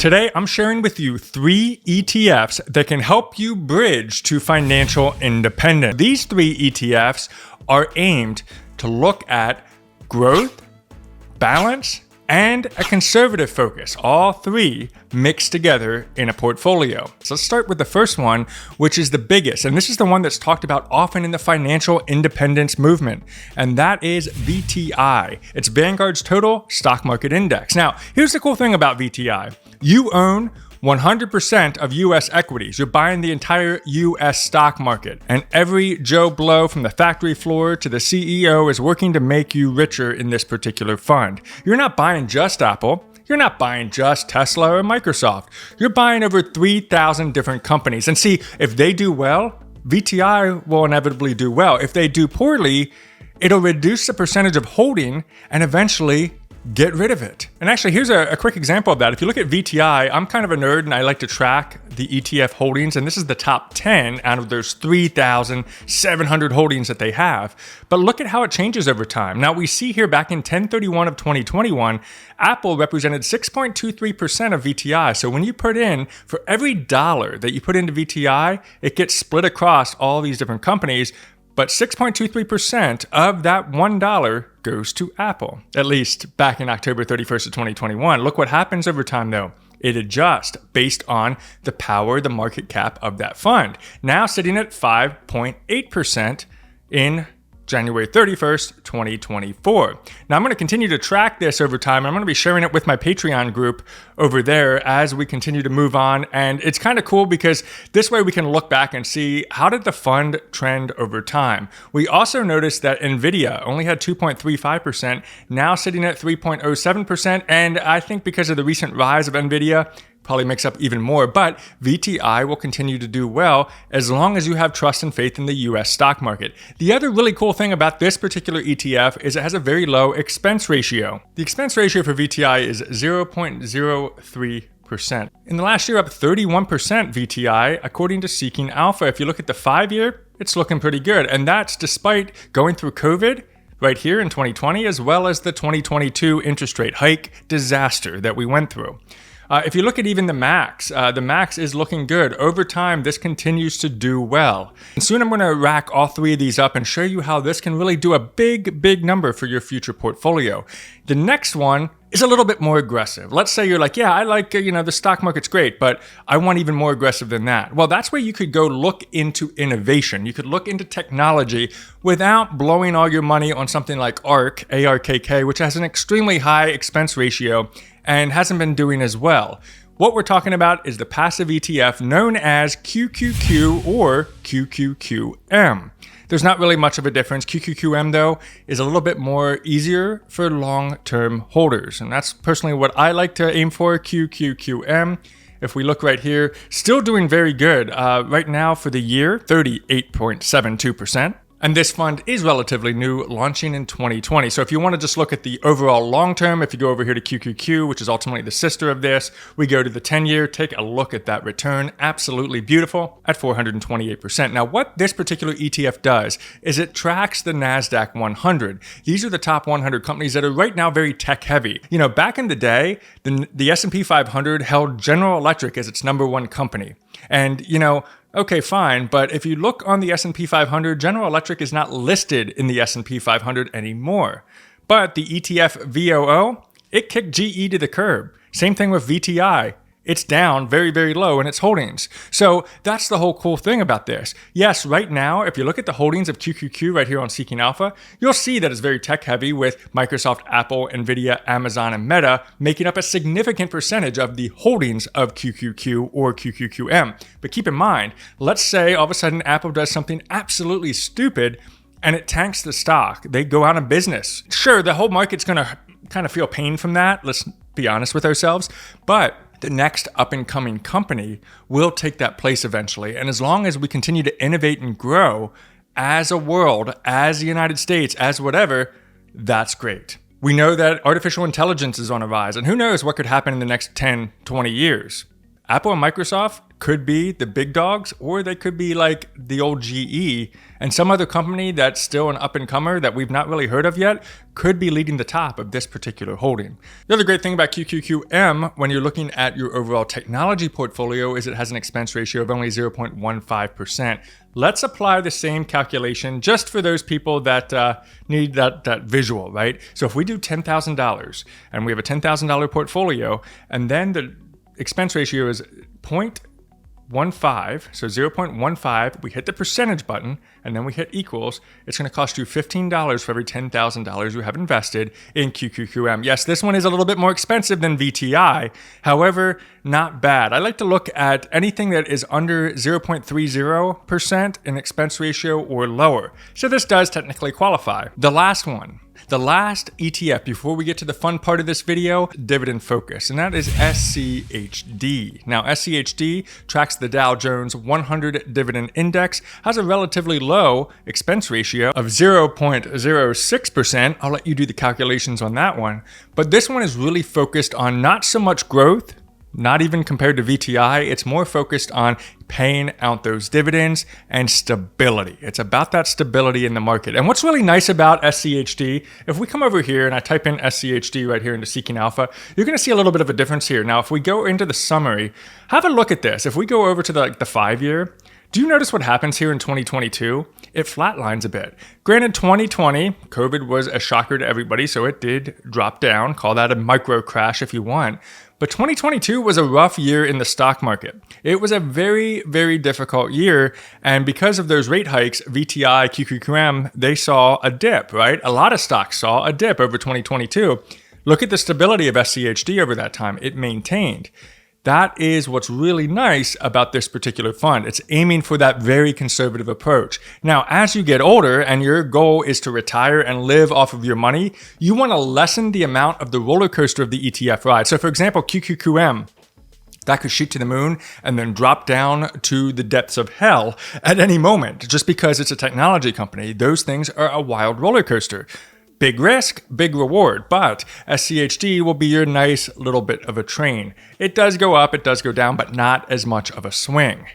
Today, I'm sharing with you 3 ETFs that can help you bridge to financial independence. These 3 ETFs are aimed to look at growth, balance, and a conservative focus, all 3 mixed together in a portfolio. So let's start with the first one, which is the biggest, and this is the one that's talked about often in the financial independence movement, and that is VTI. It's Vanguard's total stock market index. Now, here's the cool thing about VTI. You own 100% of US equities. You're buying the entire US stock market. And every Joe Blow from the factory floor to the CEO is working to make you richer in this particular fund. You're not buying just Apple. You're not buying just Tesla or Microsoft. You're buying over 3,000 different companies. And see, if they do well, VTI will inevitably do well. If they do poorly, it'll reduce the percentage of holding and eventually get rid of it. And actually, here's a quick example of that. If you look at VTI, I'm kind of a nerd and I like to track the ETF holdings, and this is the top 10 out of those 3,700 holdings that they have. But look at how it changes over time. Now, we see here back in 10/31 of 2021, Apple represented 6.23% of VTI. So when you put in, for every dollar that you put into VTI, it gets split across all these different companies. But 6.23% of that $1 goes to Apple, at least back in October 31st of 2021. Look what happens over time, though. It adjusts based on the power, the market cap of that fund. Now sitting at 5.8% in January 31st, 2024. Now, I'm going to continue to track this over time. I'm going to be sharing it with my Patreon group over there as we continue to move on. And it's kind of cool because this way we can look back and see, how did the fund trend over time? We also noticed that NVIDIA only had 2.35%, now sitting at 3.07%. And I think because of the recent rise of NVIDIA, probably makes up even more, but VTI will continue to do well as long as you have trust and faith in the US stock market. The other really cool thing about this particular ETF is it has a very low expense ratio. The expense ratio for VTI is 0.03%. In the last year, up 31% VTI, according to Seeking Alpha. If you look at the 5-year, it's looking pretty good. And that's despite going through COVID right here in 2020, as well as the 2022 interest rate hike disaster that we went through. If you look at even the max is looking good. Over time, this continues to do well. And soon I'm going to rack all 3 of these up and show you how this can really do a big number for your future portfolio. The next one is a little bit more aggressive. Let's say you're like, yeah, I like, the stock market's great, but I want even more aggressive than that. Well, that's where you could go look into innovation. You could look into technology without blowing all your money on something like ARK, ARKK, which has an extremely high expense ratio and hasn't been doing as well. What we're talking about is the passive ETF known as QQQ or QQQM. There's not really much of a difference. QQQM, though, is a little bit more easier for long-term holders. And that's personally what I like to aim for, QQQM. If we look right here, still doing very good. Right now for the year, 38.72%. And this fund is relatively new, launching in 2020. So if you want to just look at the overall long term, if you go over here to QQQ, which is ultimately the sister of this, we go to the 10-year, take a look at that return. Absolutely beautiful at 428%. Now, what this particular ETF does is it tracks the NASDAQ 100. These are the top 100 companies that are right now very tech heavy. Back in the day, the S&P 500 held General Electric as its #1 company. And, okay, fine, but if you look on the S&P 500, General Electric is not listed in the S&P 500 anymore. But the ETF VOO, it kicked GE to the curb. Same thing with VTI. It's down very low in its holdings. So that's the whole cool thing about this. Yes, right now, if you look at the holdings of QQQ right here on Seeking Alpha, you'll see that it's very tech heavy with Microsoft, Apple, NVIDIA, Amazon, and Meta making up a significant percentage of the holdings of QQQ or QQQM. But keep in mind, let's say all of a sudden Apple does something absolutely stupid and it tanks the stock. They go out of business. Sure, the whole market's going to kind of feel pain from that. Let's be honest with ourselves. But the next up-and-coming company will take that place eventually. And as long as we continue to innovate and grow as a world, as the United States, as whatever, that's great. We know that artificial intelligence is on a rise, and who knows what could happen in the next 10, 20 years. Apple and Microsoft could be the big dogs, or they could be like the old GE, and some other company that's still an up-and-comer that we've not really heard of yet could be leading the top of this particular holding. The other great thing about QQQM when you're looking at your overall technology portfolio is it has an expense ratio of only 0.15%. Let's apply the same calculation just for those people that need that visual, right? So if we do $10,000 and we have a $10,000 portfolio, and then the expense ratio is 0.15, so 0.15, we hit the percentage button, and then we hit equals, it's going to cost you $15 for every $10,000 you have invested in QQQM. Yes, this one is a little bit more expensive than VTI, however, not bad. I like to look at anything that is under 0.30% in expense ratio or lower. So this does technically qualify. The last one. The last ETF before we get to the fun part of this video, dividend focus, and that is SCHD. Now, SCHD tracks the Dow Jones 100 dividend index, has a relatively low expense ratio of 0.06%. I'll let you do the calculations on that one. But this one is really focused on not so much growth, not even compared to VTI. It's more focused on paying out those dividends and stability. It's about that stability in the market. And what's really nice about SCHD, if we come over here and I type in SCHD right here into Seeking Alpha, you're going to see a little bit of a difference here. Now, if we go into the summary, have a look at this. If we go over to the 5-year, do you notice what happens here in 2022? It flatlines a bit. Granted, 2020, COVID was a shocker to everybody, so it did drop down. Call that a micro crash if you want. But 2022 was a rough year in the stock market. It was a very, very difficult year. And because of those rate hikes, VTI, QQQM, they saw a dip, right? A lot of stocks saw a dip over 2022. Look at the stability of SCHD over that time. It maintained. That is what's really nice about this particular fund. It's aiming for that very conservative approach. Now, as you get older and your goal is to retire and live off of your money, you want to lessen the amount of the roller coaster of the ETF ride. So for example, QQQM, that could shoot to the moon and then drop down to the depths of hell at any moment. Just because it's a technology company, those things are a wild roller coaster. Big risk, big reward, but SCHD will be your nice little bit of a train. It does go up, it does go down, but not as much of a swing.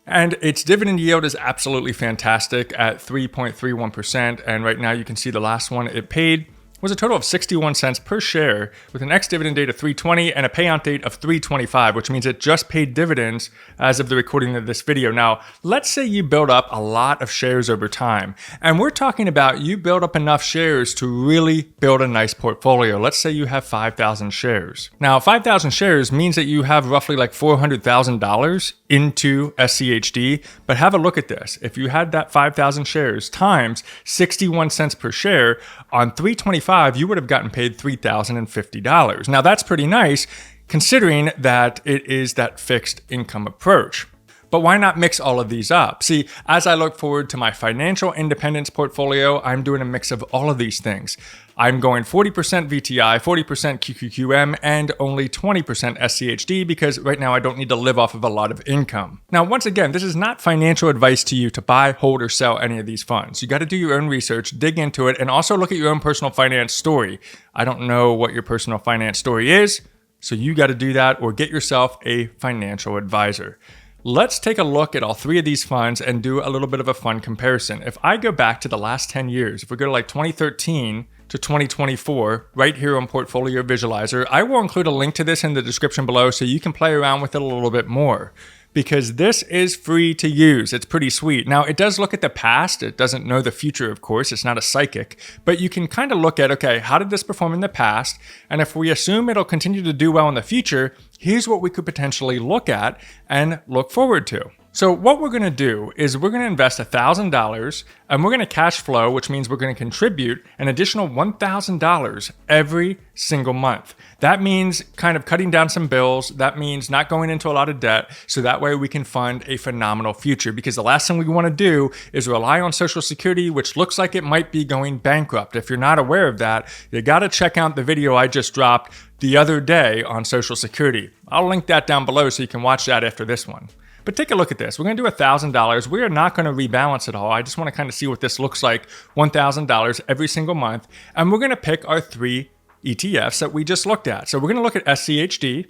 And its dividend yield is absolutely fantastic at 3.31%. And right now you can see the last one it paid was a total of 61 cents per share with an ex-dividend date of 320 and a payout date of 325, which means it just paid dividends as of the recording of this video. Now, let's say you build up a lot of shares over time, and we're talking about you build up enough shares to really build a nice portfolio. Let's say you have 5,000 shares. Now, 5,000 shares means that you have roughly like $400,000 into SCHD, but have a look at this. If you had that 5,000 shares times 61 cents per share on 325, you would have gotten paid $3,050. Now that's pretty nice considering that it is that fixed income approach. But why not mix all of these up? See, as I look forward to my financial independence portfolio, I'm doing a mix of all of these things. I'm going 40% VTI, 40% QQQM, and only 20% SCHD because right now I don't need to live off of a lot of income. Now, once again, this is not financial advice to you to buy, hold, or sell any of these funds. You got to do your own research, dig into it, and also look at your own personal finance story. I don't know what your personal finance story is, so you got to do that or get yourself a financial advisor. Let's take a look at all three of these funds and do a little bit of a fun comparison. If I go back to the last 10 years, if we go to like 2013 to 2024, right here on Portfolio Visualizer, I will include a link to this in the description below so you can play around with it a little bit more. Because this is free to use. It's pretty sweet. Now, it does look at the past. It doesn't know the future, of course. It's not a psychic. But you can kind of look at, okay, how did this perform in the past? And if we assume it'll continue to do well in the future, here's what we could potentially look at and look forward to. So what we're going to do is we're going to invest $1,000 and we're going to cash flow, which means we're going to contribute an additional $1,000 every single month. That means kind of cutting down some bills. That means not going into a lot of debt. So that way we can fund a phenomenal future, because the last thing we want to do is rely on Social Security, which looks like it might be going bankrupt. If you're not aware of that, you got to check out the video I just dropped the other day on Social Security. I'll link that down below so you can watch that after this one. But take a look at this. We're going to do $1,000. We are not going to rebalance it all. I just want to kind of see what this looks like. $1,000 every single month. And we're going to pick our three ETFs that we just looked at. So we're going to look at SCHD.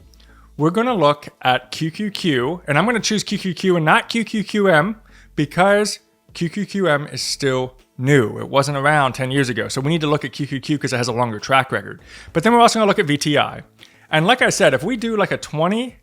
we're going to look at QQQ, and I'm going to choose QQQ and not QQQM because QQQM is still new. It wasn't around 10 years ago. So we need to look at QQQ because it has a longer track record. But then we're also going to look at VTI. And like I said, if we do like a 20,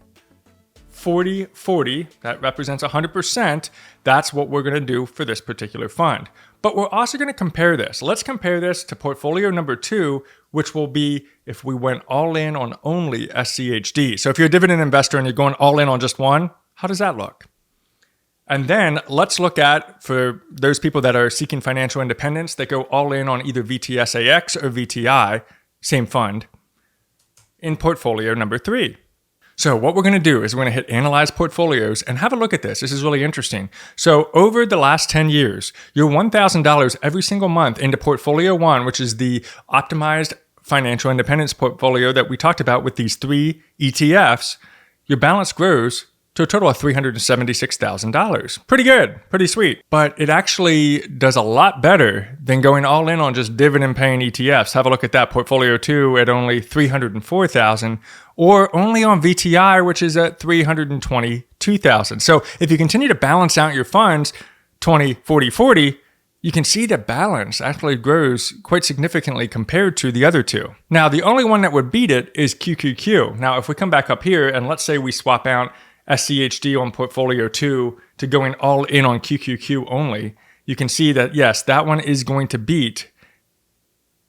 40, 40, that represents 100%, that's what we're going to do for this particular fund. But we're also going to compare this. Let's compare this to portfolio number 2, which will be if we went all in on only SCHD. So if you're a dividend investor and you're going all in on just one, how does that look? And then let's look at, for those people that are seeking financial independence, that go all in on either VTSAX or VTI, same fund, in portfolio number 3. So what we're going to do is we're going to hit Analyze Portfolios and have a look at this. This is really interesting. So over the last 10 years, your $1,000 every single month into Portfolio 1, which is the optimized financial independence portfolio that we talked about with these 3 ETFs, your balance grows to a total of $376,000. Pretty good, pretty sweet. But it actually does a lot better than going all in on just dividend paying ETFs. Have a look at that portfolio 2 at only $304,000, or only on VTI, which is at $322,000. So if you continue to balance out your funds 20, 40, 40, you can see the balance actually grows quite significantly compared to the other 2. Now, the only one that would beat it is QQQ. Now, if we come back up here and let's say we swap out SCHD on portfolio 2 to going all in on QQQ only, you can see that, yes, that one is going to beat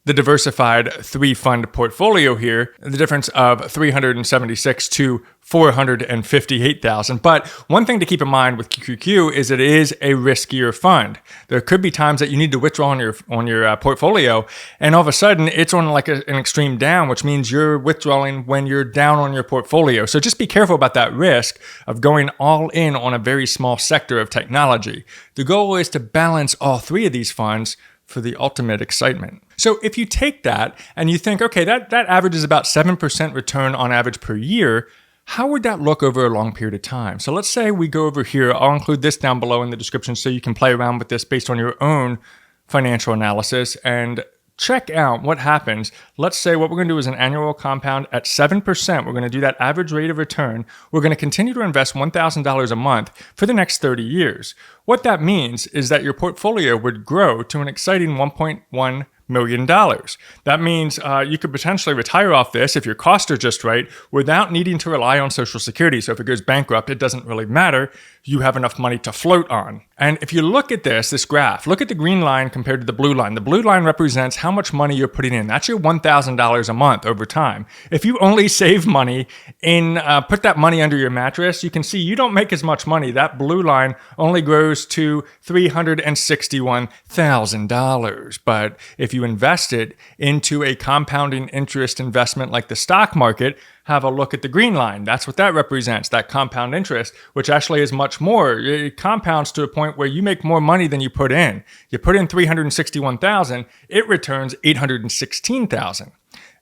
the diversified 3-fund portfolio here, the difference of 376 to 458,000. But one thing to keep in mind with QQQ is it is a riskier fund. There could be times that you need to withdraw on your portfolio, and all of a sudden it's on like an extreme down, which means you're withdrawing when you're down on your portfolio. So just be careful about that risk of going all in on a very small sector of technology. The goal is to balance all 3 of these funds for the ultimate excitement. So if you take that and you think, okay, that averages about 7% return on average per year, how would that look over a long period of time? So let's say we go over here. I'll include this down below in the description so you can play around with this based on your own financial analysis and check out what happens. Let's say what we're going to do is an annual compound at 7%. We're going to do that average rate of return. We're going to continue to invest $1,000 a month for the next 30 years. What that means is that your portfolio would grow to an exciting $1.1 million. That means you could potentially retire off this if your costs are just right without needing to rely on Social Security. So if it goes bankrupt, it doesn't really matter. You have enough money to float on. And if you look at this graph, look at the green line compared to the blue line. The blue line represents how much money you're putting in. That's your $1,000 a month over time. If you only save money and put that money under your mattress, you can see you don't make as much money. That blue line only grows to $361,000. But if you invest it into a compounding interest investment like the stock market, have a look at the green line. That's what that represents, that compound interest, which actually is much more. It compounds to a point where you make more money than you put in. You put in $361,000, it returns $816,000.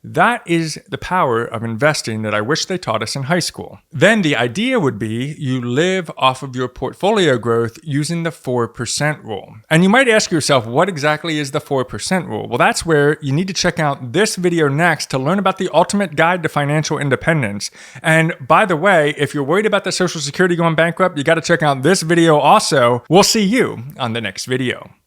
That is the power of investing that I wish they taught us in high school. Then the idea would be you live off of your portfolio growth using the 4% rule. And you might ask yourself, what exactly is the 4% rule? Well, that's where you need to check out this video next to learn about the ultimate guide to financial independence. And by the way, if you're worried about the Social Security going bankrupt, you got to check out this video also. We'll see you on the next video.